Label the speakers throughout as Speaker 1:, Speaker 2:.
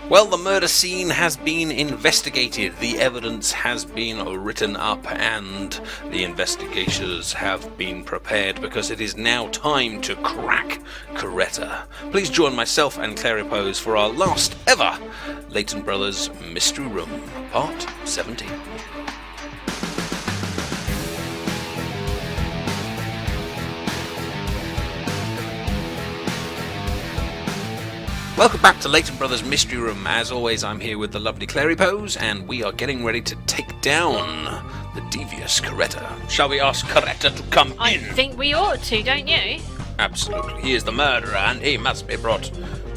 Speaker 1: Well, the murder scene has been investigated, the evidence has been written up, and the investigators have been prepared because it is now time to crack Coretta. Please join myself and Clariepose for our last ever Layton Brothers Mystery Room, Part 17. Welcome back to Layton Brothers Mystery Room. As always, I'm here with the lovely Clariepose, and we are getting ready to take down the devious Coretta. Shall we ask Coretta to come in?
Speaker 2: I think we ought to, don't you?
Speaker 1: Absolutely. He is the murderer, and he must be brought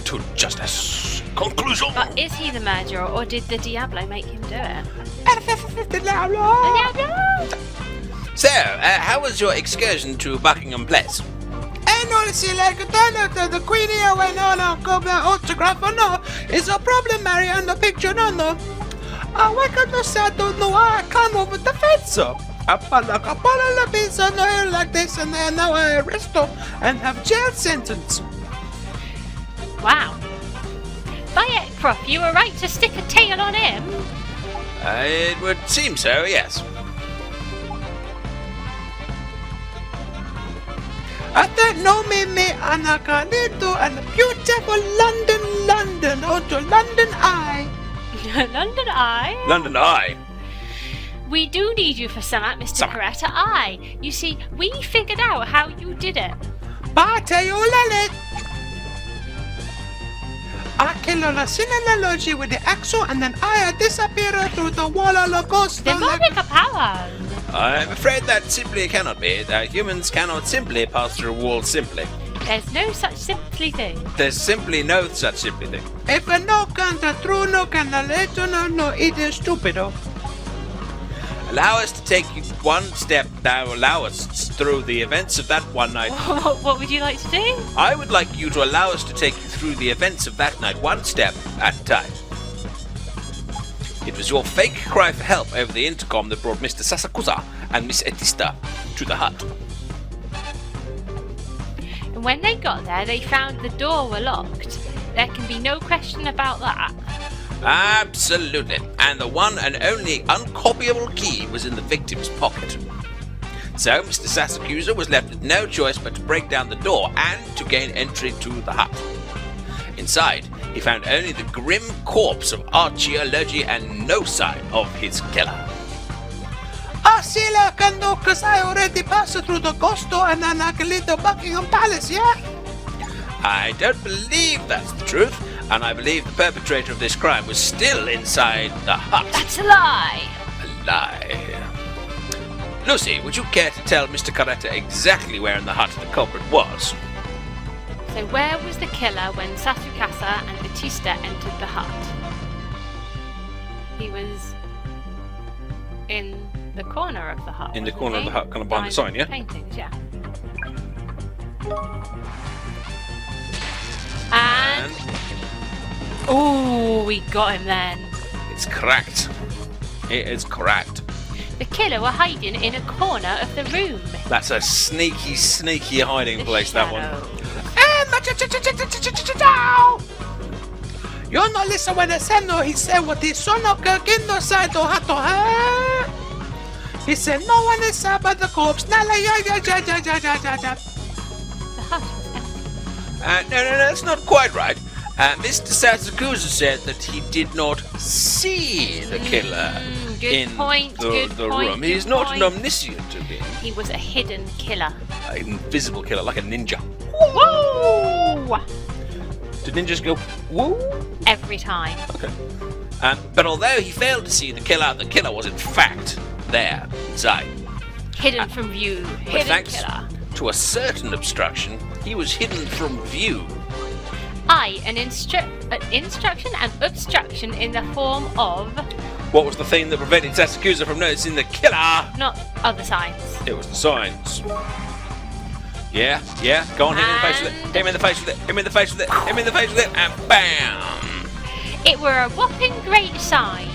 Speaker 1: to justice. Conclusion!
Speaker 2: But is he the murderer, or did the Diablo make him do it?
Speaker 1: So, how was your excursion to Buckingham Palace?
Speaker 3: The Queen here went on a autograph, no. It's a problem, Mary, and the picture, no. Why can't I say I don't know how I come over the fence, I a pizza, no hair like this, and then now I arrest her and have jail sentence.
Speaker 2: Wow. By it, Prof, you were right to stick a tail on him.
Speaker 1: It would seem so, yes.
Speaker 3: I don't know me, and I can do and beautiful London, to London Eye.
Speaker 2: London Eye?
Speaker 1: London Eye.
Speaker 2: We do need you for some at Mr. Coretta Eye. You see, we figured out how you did it.
Speaker 3: But you lalet. I kill on a synology with the axle, and then I disappear through the wall of the ghost.
Speaker 2: Demonic powers.
Speaker 1: I'm afraid that simply cannot be. Humans cannot simply pass through walls simply.
Speaker 2: There's no such simply thing.
Speaker 1: There's simply no such simply thing.
Speaker 3: If a no can the true no can the later no, it is stupido.
Speaker 1: Allow us to take you one step now. Allow us through the events of that one night.
Speaker 2: What would you like to do?
Speaker 1: I would like you to allow us to take you through the events of that night, one step at a time. It was your fake cry for help over the intercom that brought Mr. Sasakusa and Miss Etista to the hut.
Speaker 2: And when they got there, they found the door were locked. There can be no question about that.
Speaker 1: Absolutely. And the one and only uncopyable key was in the victim's pocket. So Mr. Sasakusa was left with no choice but to break down the door and to gain entry to the hut. Inside, he found only the grim corpse of Archaeology and no sign of his killer.
Speaker 3: Sila can do, cause I already passed through the ghost door and then I can leave the Buckingham Palace, yeah?
Speaker 1: I don't believe that's the truth, and I believe the perpetrator of this crime was still inside the hut.
Speaker 2: That's a lie!
Speaker 1: A lie. Lucy, would you care to tell Mr. Coretta exactly where in the hut the culprit was?
Speaker 2: So where was the killer when Sasukasa and Batista entered the hut? He was in the corner of the hut.
Speaker 1: In the corner of the hut, kind of behind the sign, yeah?
Speaker 2: Paintings, yeah. And... ooh, we got him then.
Speaker 1: It's cracked. It is cracked.
Speaker 2: The killer were hiding in a corner of the room.
Speaker 1: That's a sneaky, sneaky hiding place, that one.
Speaker 3: You no listen when I said no, he said what he saw no kindo side to hato. He said no one is but the corpse.
Speaker 2: The hut was empty.
Speaker 1: No, that's not quite right. Mr. Sasakusa said that he did not see the killer in the room. He's not an omniscient to be.
Speaker 2: He was a hidden killer.
Speaker 1: An invisible killer, like a ninja.
Speaker 2: Woo!
Speaker 1: Did ninjas go woo?
Speaker 2: Every time.
Speaker 1: Okay. But although he failed to see the killer was in fact there inside.
Speaker 2: Hidden from view.
Speaker 1: But
Speaker 2: Hidden
Speaker 1: thanks
Speaker 2: killer.
Speaker 1: to a certain obstruction, he was hidden from view.
Speaker 2: An instruction and obstruction in the form of...
Speaker 1: What was the thing that prevented Sasakusa from noticing the killer?
Speaker 2: Not other signs.
Speaker 1: It was the signs. Yeah, go on, hit him in the face with it, hit him in the face with it, hit him in the face with it, hit him in the face with it, and BAM!
Speaker 2: It were a whopping great sign.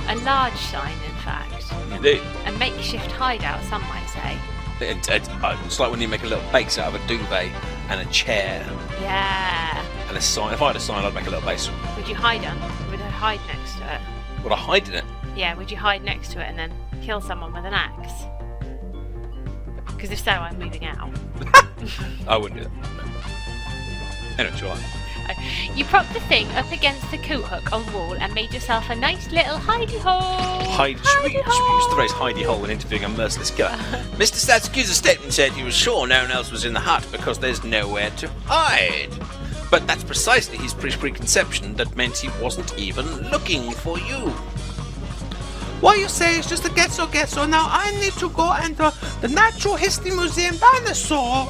Speaker 2: A large sign, in fact.
Speaker 1: Indeed.
Speaker 2: A makeshift hideout, some might say.
Speaker 1: It's like when you make a little base out of a duvet and a chair
Speaker 2: Yeah.
Speaker 1: and a sign. If I had a sign, I'd make a little base.
Speaker 2: Would you hide on? Would I hide next to it?
Speaker 1: Would I hide in it?
Speaker 2: Yeah, would you hide next to it and then kill someone with an axe? Because if so, I'm moving out.
Speaker 1: I wouldn't do that. Anyway, sure.
Speaker 2: You propped the thing up against the coat hook on the wall and made yourself a nice little hidey hole.
Speaker 1: Should we use the phrase hidey hole when interviewing a merciless killer? Mr. Statsukusa's statement said he was sure no one else was in the hut because there's nowhere to hide. But that's precisely his preconception that meant he wasn't even looking for you.
Speaker 3: What you say is just a guess-o. Now I need to go enter the Natural History Museum dinosaur.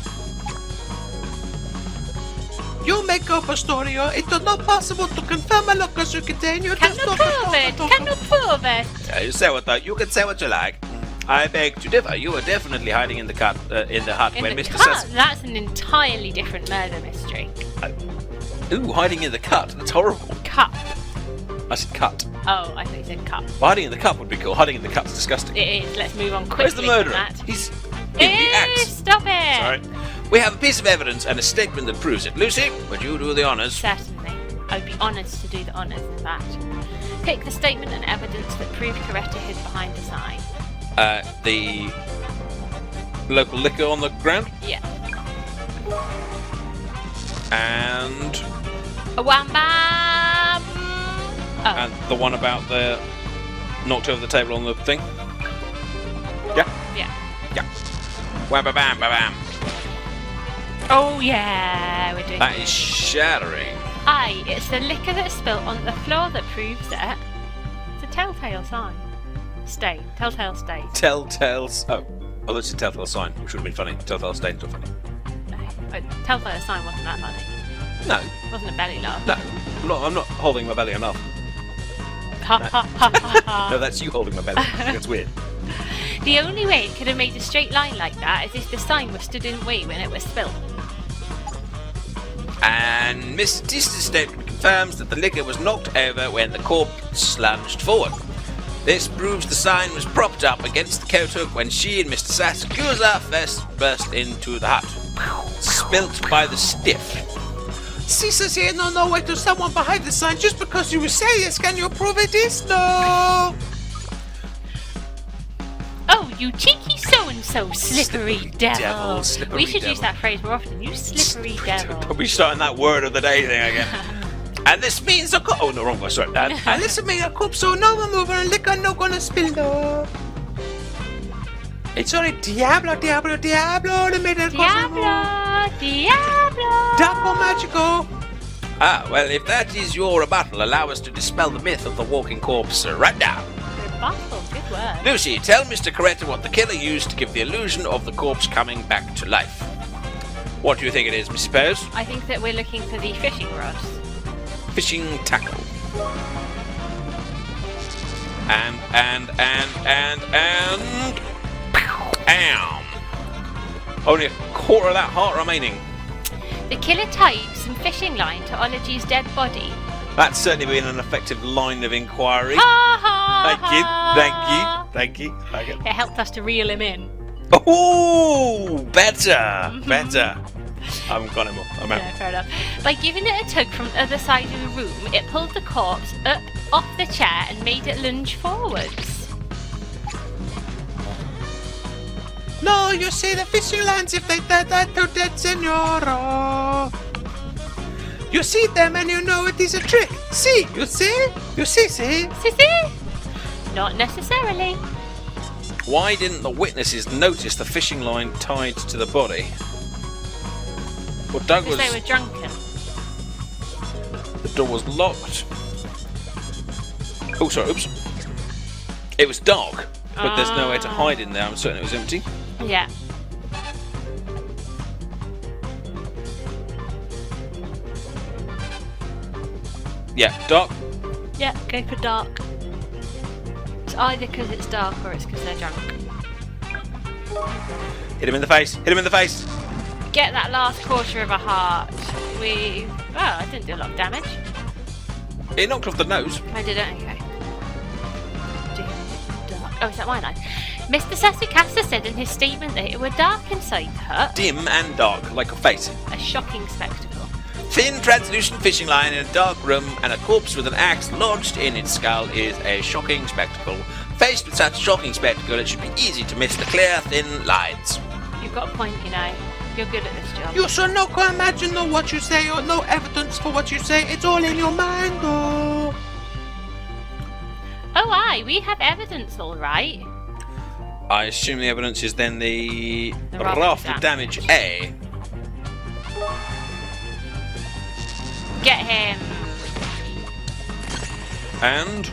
Speaker 3: You make up a story, or it is not possible to confirm a look as you continue.
Speaker 2: Cannot prove it. Cannot prove it.
Speaker 1: You say what though? You can say what you like. I beg to differ. You were definitely hiding in the hut when Mr.
Speaker 2: Cut. That's an entirely different murder mystery.
Speaker 1: Ooh, hiding in the cut. That's horrible.
Speaker 2: Cup.
Speaker 1: I said cut.
Speaker 2: Oh, I thought you said cup.
Speaker 1: Well, hiding in the cup would be cool. Hiding in the cup's disgusting.
Speaker 2: It is. Let's move on quickly.
Speaker 1: Where's the murderer?
Speaker 2: from that.
Speaker 1: He's in the axe.
Speaker 2: Stop it.
Speaker 1: Sorry. We have a piece of evidence and a statement that proves it. Lucy, would you do the honours?
Speaker 2: Certainly. I'd be honoured to do the honours in that. Pick the statement and evidence that proved Coretta hid behind the sign.
Speaker 1: The local liquor on the ground
Speaker 2: Yeah.
Speaker 1: and
Speaker 2: A wham bam! Oh.
Speaker 1: and the one about the knocked over the table on the thing. Yeah.
Speaker 2: Yeah.
Speaker 1: Wham ba bam ba bam.
Speaker 2: Oh yeah, we're doing
Speaker 1: That
Speaker 2: it.
Speaker 1: is shattering.
Speaker 2: Aye, it's the liquor that's spilt on the floor that proves it. It's a telltale sign. Stain. Telltale stain.
Speaker 1: Telltales. Oh, that's a telltale sign, which would have been funny. Telltale stain's not funny.
Speaker 2: No, telltale sign wasn't that funny.
Speaker 1: No,
Speaker 2: It wasn't a belly laugh.
Speaker 1: no. I'm not holding my belly enough.
Speaker 2: Ha ha ha ha ha.
Speaker 1: No, that's you holding my belly. That's weird.
Speaker 2: The only way it could have made a straight line like that is if the sign was stood in way when it was spilt.
Speaker 1: And Miss Batista's statement confirms that the liquor was knocked over when the corpse slunged forward. This proves the sign was propped up against the coat hook when she and Mr. Sasakusa first burst into the hut. Spilt by the stiff.
Speaker 3: Caesar's here, no way to someone behind the sign just because you say yes. Can you prove it is? No.
Speaker 2: Oh, you cheeky so-and-so, slippery devil.
Speaker 1: Slippery
Speaker 2: We should
Speaker 1: devil.
Speaker 2: use that phrase more often. You slippery devil.
Speaker 1: Don't be starting that word of the day thing again. And this means the oh no, wrong one, sorry.
Speaker 3: And listen me, a cup, so no one moving and liquor no gonna spill no. It's only Diablo, the middle
Speaker 2: Diablo! Diablo!
Speaker 3: Double magical.
Speaker 1: Ah, well, if that is your rebuttal, allow us to dispel the myth of the walking corpse right now.
Speaker 2: Rebuttal, good word.
Speaker 1: Lucy, tell Mr. Coretta what the killer used to give the illusion of the corpse coming back to life. What do you think it is, Mrs. Pose?
Speaker 2: I think that we're looking for the fishing rods.
Speaker 1: Fishing tackle. And. Only a quarter of that heart remaining.
Speaker 2: The killer tied some fishing line to Ology's dead body.
Speaker 1: That's certainly been an effective line of inquiry.
Speaker 2: Ha ha!
Speaker 1: Thank you. Okay.
Speaker 2: It helped us to reel him in.
Speaker 1: Oh, better. I'm gone anymore. I'm out.
Speaker 2: Yeah, fair enough. By giving it a tug from the other side of the room, it pulled the corpse up off the chair and made it lunge forwards.
Speaker 3: No, you see the fishing lines if they did that to dead senora. You see them and you know it is a trick. See, you see? See?
Speaker 2: Sissy? Not necessarily.
Speaker 1: Why didn't the witnesses notice the fishing line tied to the body? Well, Doug was.
Speaker 2: Because they were drunken.
Speaker 1: The door was locked. Oh, sorry, oops. It was dark, but there's nowhere to hide in there. I'm certain it was empty.
Speaker 2: Yeah.
Speaker 1: Yeah, dark.
Speaker 2: Yeah, go for dark. It's either because it's dark or it's because they're drunk.
Speaker 1: Hit him in the face.
Speaker 2: Get that last quarter of a heart. I didn't do a lot of damage.
Speaker 1: It knocked off the nose.
Speaker 2: I did it, okay. Oh, is that my line? Mr. Sasukasa said in his statement that it were dark inside the hut.
Speaker 1: Dim and dark, like a face.
Speaker 2: A shocking spectacle.
Speaker 1: Thin, translucent fishing line in a dark room and a corpse with an axe lodged in its skull is a shocking spectacle. Faced with such a shocking spectacle, it should be easy to miss the clear, thin lines.
Speaker 2: You've got a point, you know. You're good at this job.
Speaker 3: You should not can imagine no what you say or no evidence for what you say. It's all in your mind, though.
Speaker 2: Oh, aye, we have evidence, all right.
Speaker 1: I assume the evidence is then the
Speaker 2: rafter
Speaker 1: rafter damage A.
Speaker 2: Get him.
Speaker 1: And...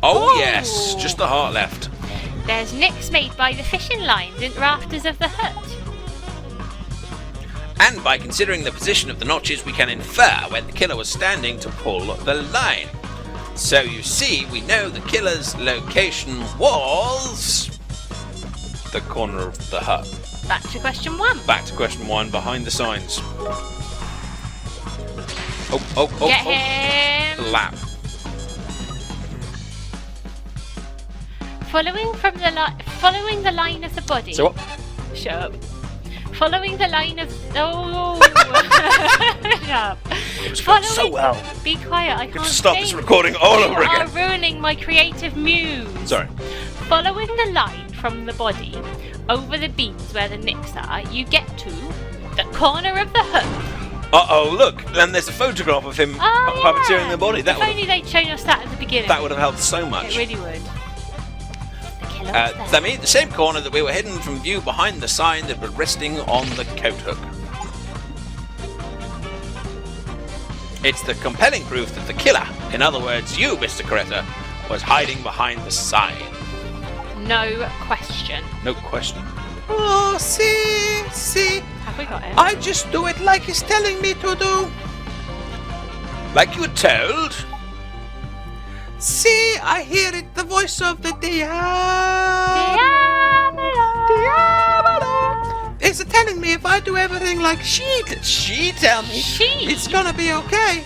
Speaker 1: Oh,
Speaker 2: Ooh.
Speaker 1: yes, just the heart left.
Speaker 2: There's nicks made by the fishing lines in the rafters of the hut.
Speaker 1: And by considering the position of the notches, we can infer where the killer was standing to pull the line. So you see, we know the killer's location was... the corner of the hut.
Speaker 2: Back to question 1.
Speaker 1: Back to question 1, behind the signs. Oh,
Speaker 2: Get him.
Speaker 1: Lap.
Speaker 2: Following the line of the body.
Speaker 1: So what?
Speaker 2: Shut up. Following the line of... Oh! Shut up.
Speaker 1: It was going so well.
Speaker 2: Be quiet, I can't
Speaker 1: Stop
Speaker 2: think.
Speaker 1: this recording all over
Speaker 2: You are
Speaker 1: again.
Speaker 2: ruining my creative muse.
Speaker 1: Sorry.
Speaker 2: Following the line from the body over the beams where the nicks are, you get to the corner of the hut.
Speaker 1: Uh-oh, look, and there's a photograph of him puppeteering the body.
Speaker 2: If only they'd shown us that at the beginning.
Speaker 1: That would have helped so much.
Speaker 2: It really would. The killer was there.
Speaker 1: That means the same corner that we were hidden from view behind the sign that was resting on the coat hook. It's the compelling proof that the killer, in other words you, Mr. Coretta, was hiding behind the sign.
Speaker 2: No question.
Speaker 1: No question.
Speaker 3: Oh, see.
Speaker 2: Have we got it?
Speaker 3: I just do it like he's telling me to do.
Speaker 1: Like you were told?
Speaker 3: See, I hear it, the voice of the Diablo. It's telling me if I do everything like she tell me, it's gonna be okay.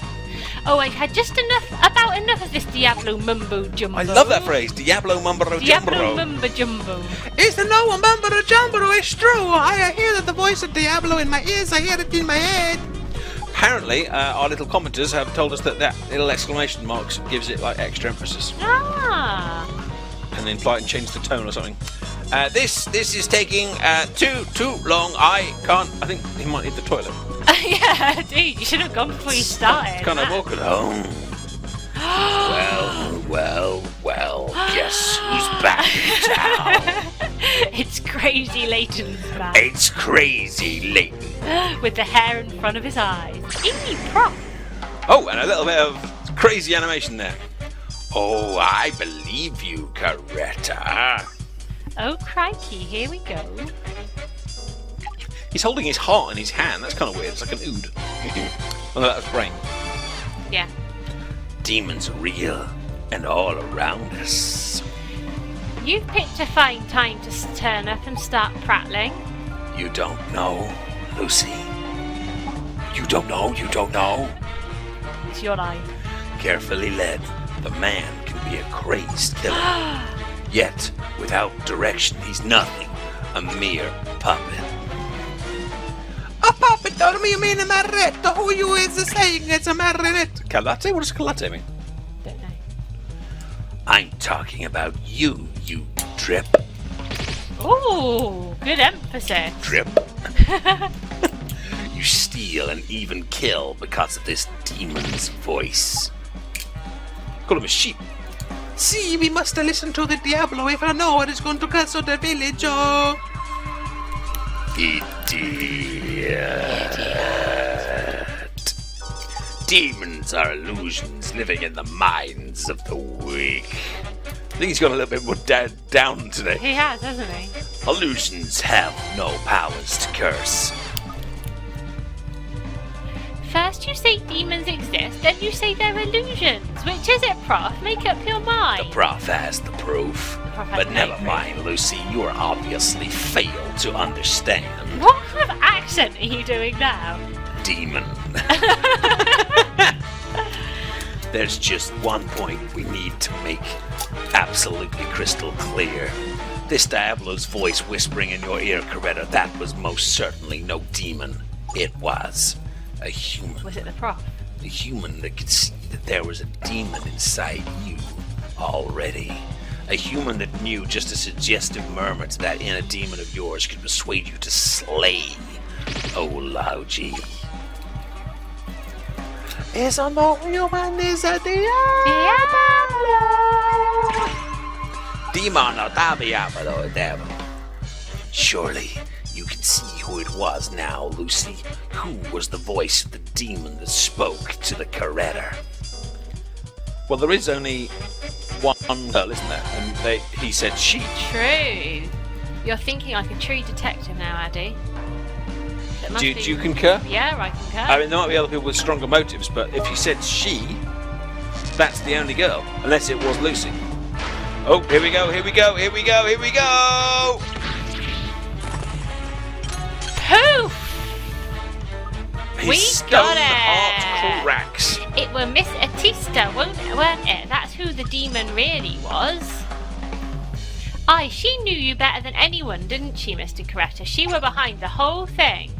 Speaker 2: Oh, I had just about enough of this Diablo mumbo jumbo.
Speaker 1: I love that phrase, Diablo Mumbo
Speaker 2: Diablo
Speaker 1: Jumbo.
Speaker 2: mumbo jumbo.
Speaker 3: It's the no mumbo jumbo, it's true. I hear the voice of Diablo in my ears, I hear it in my head.
Speaker 1: Apparently, our little commenters have told us that little exclamation marks gives it like extra emphasis.
Speaker 2: Ah.
Speaker 1: And then try and change the tone or something. This is taking too long. I think he might need the toilet.
Speaker 2: Yeah, dude, you should have gone before you started.
Speaker 1: Kind of walking home. Well, guess who's back in town?
Speaker 2: It's crazy Layton's back.
Speaker 1: It's crazy Layton.
Speaker 2: With the hair in front of his eyes. Eee, prof.
Speaker 1: Oh, and a little bit of crazy animation there. Oh, I believe you, Coretta.
Speaker 2: Oh, crikey, here we go.
Speaker 1: He's holding his heart in his hand. That's kind of weird. It's like an ood. Oh, no, that was brain.
Speaker 2: Yeah.
Speaker 1: Demons are real and all around us.
Speaker 2: You've picked a fine time to turn up and start prattling.
Speaker 1: You don't know, Lucy. You don't know.
Speaker 2: It's your line.
Speaker 1: Carefully led, the man can be a crazed killer. Yet, without direction, he's nothing. A mere puppet.
Speaker 3: A puppet, don't you mean a marionette? Who you is saying it's a marionette?
Speaker 1: Calate? What does calate mean?
Speaker 2: Don't know.
Speaker 1: I'm talking about you drip.
Speaker 2: Ooh, good emphasis.
Speaker 1: Drip. You steal and even kill because of this demon's voice. Call him a sheep.
Speaker 3: See, we must listen to the Diablo if I know what is going to cancel the village, oh.
Speaker 1: Idiot. Demons are illusions living in the minds of the weak. I think he's got a little bit more down today.
Speaker 2: He has, hasn't he?
Speaker 1: Illusions have no powers to curse.
Speaker 2: First you say demons exist, then you say they're illusions. Which is it, Prof? Make up your mind.
Speaker 1: The Prof has the proof.
Speaker 2: Prof has
Speaker 1: But
Speaker 2: no
Speaker 1: never
Speaker 2: proof.
Speaker 1: mind, Lucy, you are obviously failed to understand.
Speaker 2: What kind of accent are you doing now?
Speaker 1: Demon. There's just one point we need to make. Absolutely crystal clear. This Diablo's voice whispering in your ear, Coretta, that was most certainly no demon. It was a human.
Speaker 2: Was it the prof?
Speaker 1: A human that could see that there was a demon inside you already. A human that knew just a suggestive murmur to that inner demon of yours could persuade you to slay Olauji.
Speaker 3: Is a no human, is a
Speaker 2: Diablo!
Speaker 1: Demon Diablo, devil. Surely you can see who it was now, Lucy. Who was the voice of the demon that spoke to the Coretta? Well, there is only one girl, isn't there? And he said she.
Speaker 2: True. You're thinking like a true detective now, Addy.
Speaker 1: Do you concur?
Speaker 2: Yeah, I concur.
Speaker 1: I mean, there might be other people with stronger motives, but if you said she, that's the only girl. Unless it was Lucy. Oh, here we go, here we go, here we go, here we go!
Speaker 2: Poof!
Speaker 1: His
Speaker 2: We
Speaker 1: stone
Speaker 2: got it!
Speaker 1: heart cracks.
Speaker 2: It were Miss Atista, weren't it? That's who the demon really was. Aye, she knew you better than anyone, didn't she, Mr. Coretta? She were behind the whole thing.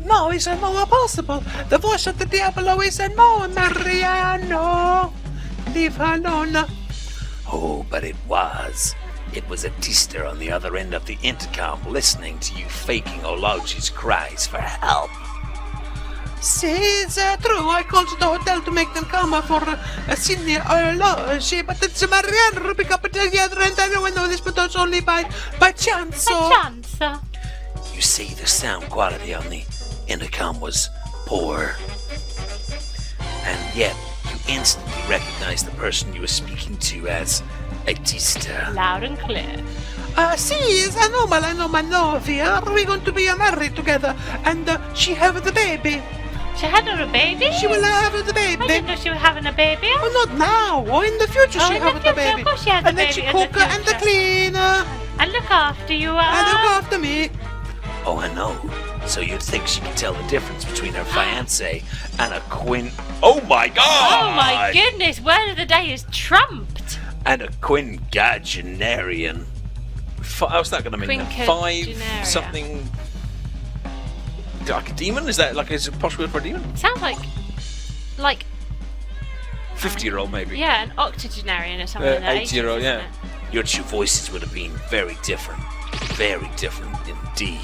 Speaker 3: No, it's a no possible. The voice of the Diablo is a no, Mariano. Leave her alone.
Speaker 1: Oh, but it was. It was Atista on the other end of the intercom listening to you faking Olauji's cries for help.
Speaker 3: It's true. I called the hotel to make them come for a senior Olauji, but it's Mariano to pick up together, and I know this, but that's only by chance.
Speaker 2: A chance.
Speaker 1: You see, the sound quality on the intercom was poor. And yet, you instantly recognized the person you were speaking to as Atista.
Speaker 2: Loud and clear.
Speaker 3: I know my Novia. We're going to be married together, and she have the baby.
Speaker 2: She had a baby?
Speaker 3: She will have the baby.
Speaker 2: I didn't know she was having a baby.
Speaker 3: Oh, not now. Oh, in the future she
Speaker 2: in
Speaker 3: have
Speaker 2: the
Speaker 3: the
Speaker 2: future,
Speaker 3: baby.
Speaker 2: of course she had the
Speaker 3: and then
Speaker 2: baby
Speaker 3: she
Speaker 2: in the
Speaker 3: cook and the
Speaker 2: future.
Speaker 3: clean.
Speaker 2: And look after you.
Speaker 3: And look after me.
Speaker 1: Oh, I know. So you'd think she could tell the difference between her fiancé and a quin... Oh my god!
Speaker 2: Oh my goodness, word of the day is trumped.
Speaker 1: And a quinquagenarian. What's that going to mean?
Speaker 2: Quinquagenaria.
Speaker 1: 5 something... Like a demon? Is that like a posh word for a demon?
Speaker 2: It sounds like
Speaker 1: 50-year-old maybe.
Speaker 2: yeah, an octogenarian or something.
Speaker 1: 80-year-old, yeah. Your two voices would have been very different. Very different indeed.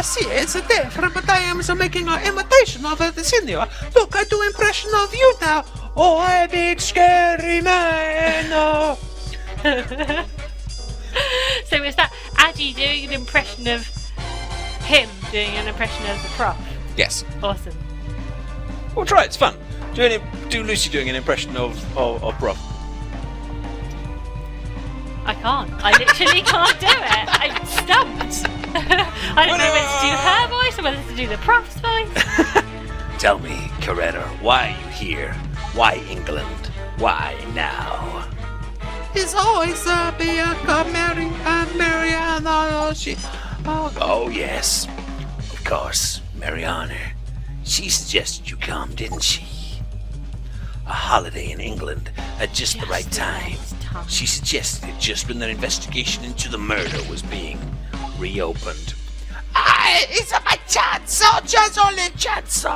Speaker 3: See, it's different, but I am making an imitation of the senior. Look, I do impression of you now. Oh, I big scary man. Oh.
Speaker 2: So is that Addy doing an impression of him doing an impression of the prof?
Speaker 1: Yes.
Speaker 2: Awesome.
Speaker 1: Well, try it. It's fun. Do Lucy doing an impression of Prof.
Speaker 2: I can't. I literally can't do it. I'm stumped. I don't know whether to do her voice or whether to do the prof's voice.
Speaker 1: Tell me, Coretta, why are you here? Why England? Why now?
Speaker 3: It's always be Mariana. She.
Speaker 1: Oh, yes. Of course, Mariana. She suggested you come, didn't she? A holiday in England at just the right time. She suggested it just when their investigation into the murder was being reopened.
Speaker 3: It's my chance, just only chance.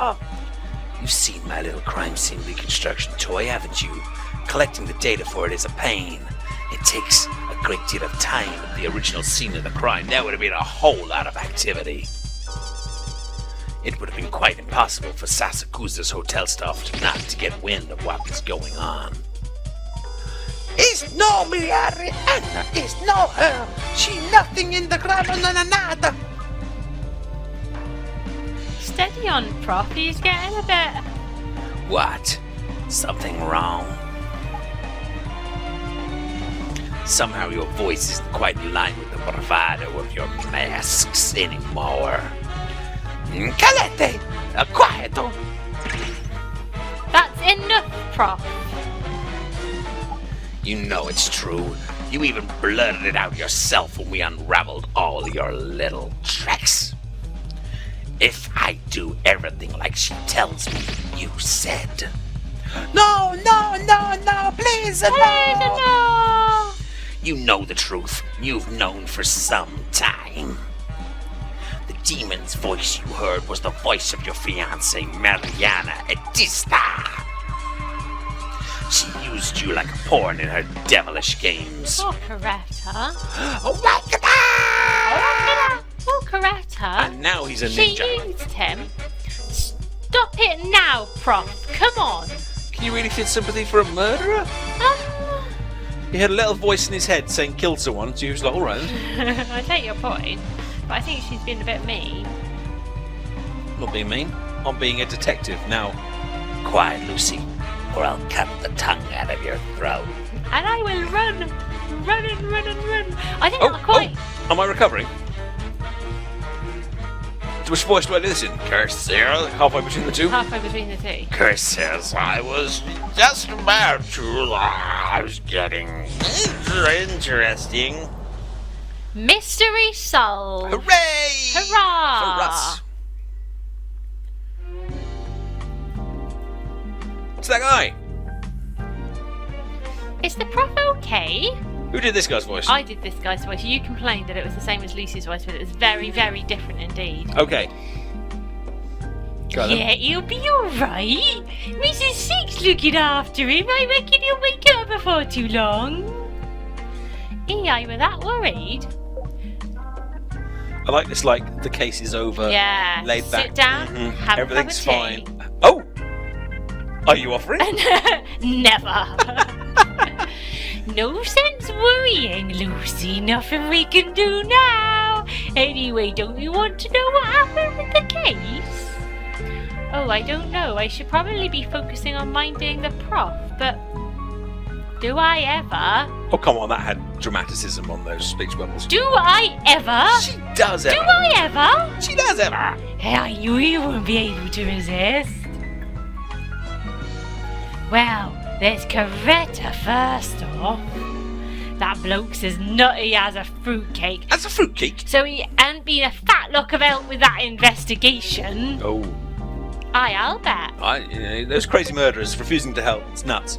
Speaker 1: You've seen my little crime scene reconstruction toy, haven't you? Collecting the data for it is a pain. It takes a great deal of time at the original scene of the crime. There would have been a whole lot of activity. It would have been quite impossible for Sasakusa's hotel staff to get wind of what was going on.
Speaker 3: It's no Mariana. It's no her. She nothing in the crime, nada.
Speaker 2: Steady on, Prof. He's getting a bit...
Speaker 1: What? Something wrong? Somehow your voice isn't quite in line with the bravado of your masks anymore.
Speaker 3: Calete, quieto.
Speaker 2: That's enough, Prof.
Speaker 1: You know it's true. You even blurted it out yourself when we unraveled all your little tricks. If I do everything like she tells me, you said,
Speaker 3: No, please, no.
Speaker 2: No!
Speaker 1: You know the truth. You've known for some time. The demon's voice you heard was the voice of your fiancée, Mariana Etista. She used you like a pawn in her devilish games.
Speaker 2: Oh, Coretta.
Speaker 3: Oh, my God.
Speaker 2: Oh, Coretta.
Speaker 1: And now he's a
Speaker 2: She
Speaker 1: ninja.
Speaker 2: used him. Stop it now, Prof. Come on.
Speaker 1: Can you really feel sympathy for a murderer? He had a little voice in his head saying kill someone, so he was like, alright.
Speaker 2: I take your point, but I think she's been a bit mean.
Speaker 1: I'm not being mean. I'm being a detective now.
Speaker 4: Quiet, Lucy, or I'll cut the tongue out of your throat.
Speaker 2: And I will run. I think I'm quite...
Speaker 1: Am I recovering? Which voice do I do this in?
Speaker 4: Curses,
Speaker 1: Halfway between the two?
Speaker 2: halfway between the two.
Speaker 4: curses, I was just about to. I was getting interesting.
Speaker 2: Mystery solved.
Speaker 1: Hooray!
Speaker 2: Hurrah!
Speaker 1: For us. It's that guy.
Speaker 2: Is the Prof okay?
Speaker 1: Who did this guy's voice?
Speaker 2: I did this guy's voice. You complained that it was the same as Lucy's voice, but it was very, very different indeed.
Speaker 1: Okay. Go then.
Speaker 2: Yeah, he'll be alright. Mrs. Six looking after him. I reckon he'll wake up before too long. I were that worried.
Speaker 1: I like this, like, the case is over.
Speaker 2: Yeah.
Speaker 1: Laid back.
Speaker 2: Sit down,
Speaker 1: Mhm.
Speaker 2: have
Speaker 1: Everything's
Speaker 2: a cup of tea.
Speaker 1: fine. Oh! Are you offering?
Speaker 2: Never. No sense worrying, Lucy. Nothing we can do now. Anyway, don't you want to know what happened with the case? Oh, I don't know. I should probably be focusing on minding the Prof, but do I ever?
Speaker 1: Oh, come on, that had dramaticism on those speech bubbles.
Speaker 2: Do I ever?
Speaker 1: She does ever.
Speaker 2: Do I ever?
Speaker 1: She does ever.
Speaker 2: Hey, I knew you wouldn't be able to resist. Well, there's Coretta first off. That bloke's as nutty as a fruitcake.
Speaker 1: That's a fruitcake.
Speaker 2: So he ain't been a fat lock of help with that investigation.
Speaker 1: Oh.
Speaker 2: I'll bet.
Speaker 1: Those crazy murderers refusing to help. It's nuts.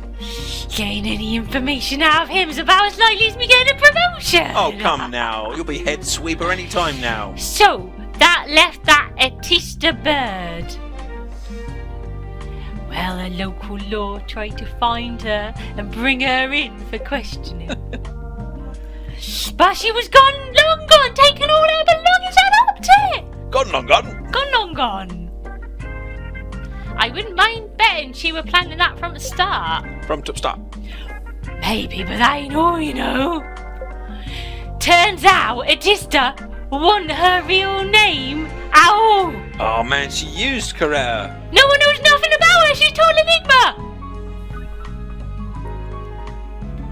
Speaker 2: Getting any information out of him's about as likely as me getting a promotion.
Speaker 1: Oh, come now. You'll be head sweeper any time now.
Speaker 2: So, that left that Etista bird. Well, a local law tried to find her and bring her in for questioning. But she was gone, long gone, taken all her belongings and up to it.
Speaker 1: Gone, long gone.
Speaker 2: Gone, long gone. I wouldn't mind betting she were planning that from the start.
Speaker 1: From top start.
Speaker 2: Maybe, but that ain't all, you know. Turns out Etista wasn't her real name at all.
Speaker 1: Oh, man, she used Coretta.
Speaker 2: No one knows nothing about her. She's total enigma.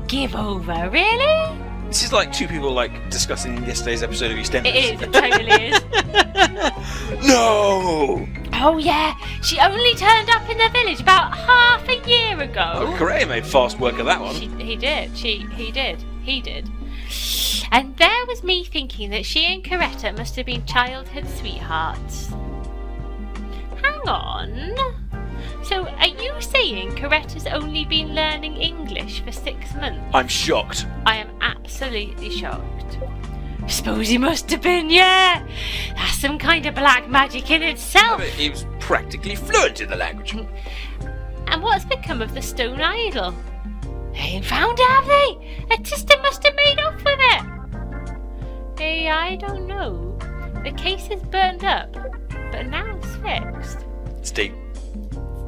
Speaker 2: Give over, really?
Speaker 1: This is like two people, like, discussing yesterday's episode of EastEnders.
Speaker 2: It is, it totally is.
Speaker 1: No!
Speaker 2: Oh yeah, she only turned up in the village about half a year ago.
Speaker 1: Oh, Coretta made fast work of that one.
Speaker 2: He did. And there was me thinking that she and Coretta must have been childhood sweethearts. Hang on. So, are you saying Coretta's only been learning English for 6 months?
Speaker 1: I'm shocked.
Speaker 2: I am absolutely shocked. Suppose he must have been, yeah. That's some kind of black magic in itself.
Speaker 1: He was practically fluent in the language.
Speaker 2: And what's become of the stone idol? They ain't found it, have they? Etista must have made off with it. Hey, I don't know. The case is burned up, but now it's fixed.
Speaker 1: It's deep.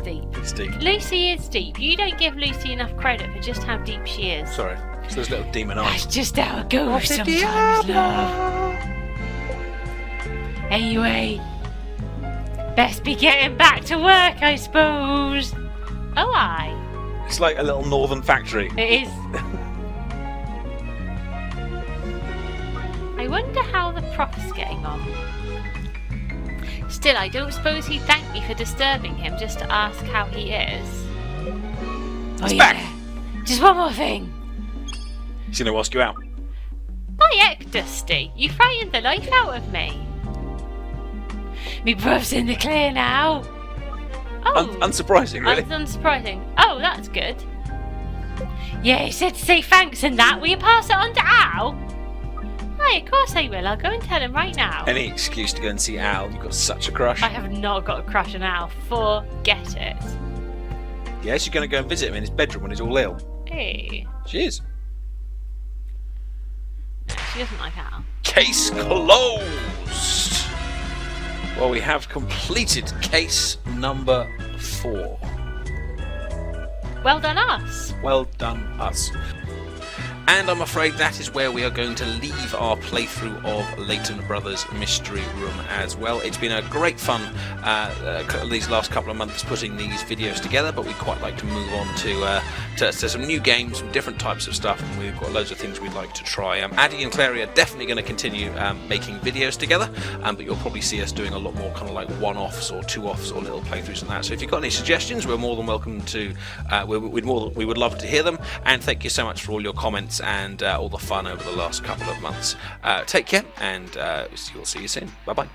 Speaker 2: Deep.
Speaker 1: It's deep.
Speaker 2: Lucy is deep. You don't give Lucy enough credit for just how deep she is.
Speaker 1: Sorry. It's those little demon
Speaker 2: That's
Speaker 1: eyes.
Speaker 2: just how it goes sometimes, love. Anyway, best be getting back to work, I suppose. Oh, aye.
Speaker 1: It's like a little northern factory.
Speaker 2: It is. I wonder how the Prof's getting on. Still, I don't suppose he'd thank me for disturbing him just to ask how he is.
Speaker 1: He's back.
Speaker 2: Just one more thing.
Speaker 1: He's going to ask you out.
Speaker 2: My heck, Dusty, you frightened the life out of me. Me bruv's in the clear now. Oh,
Speaker 1: unsurprising, really.
Speaker 2: Unsurprising. Oh, that's good. Yeah, he said to say thanks and that. Will you pass it on to Al? Aye, of course I will. I'll go and tell him right now.
Speaker 1: Any excuse to go and see Al. You've got such a crush.
Speaker 2: I have not got a crush on Al. Forget it.
Speaker 1: Yeah, she's going to go and visit him in his bedroom when he's all ill.
Speaker 2: Hey.
Speaker 1: She is.
Speaker 2: No, she doesn't like Al.
Speaker 1: Case closed. Well, we have completed case number 4.
Speaker 2: Well done, us.
Speaker 1: Well done, us. And I'm afraid that is where we are going to leave our playthrough of Layton Brothers Mystery Room as well. It's been a great fun these last couple of months putting these videos together, but we'd quite like to move on to some new games, some different types of stuff, and we've got loads of things we'd like to try. Addy and Clarie are definitely going to continue making videos together, but you'll probably see us doing a lot more kind of like one-offs or two-offs or little playthroughs and that. So if you've got any suggestions, we're more than welcome to, we would love to hear them, and thank you so much for all your comments and all the fun over the last couple of months. Take care, and we'll see you soon. Bye bye.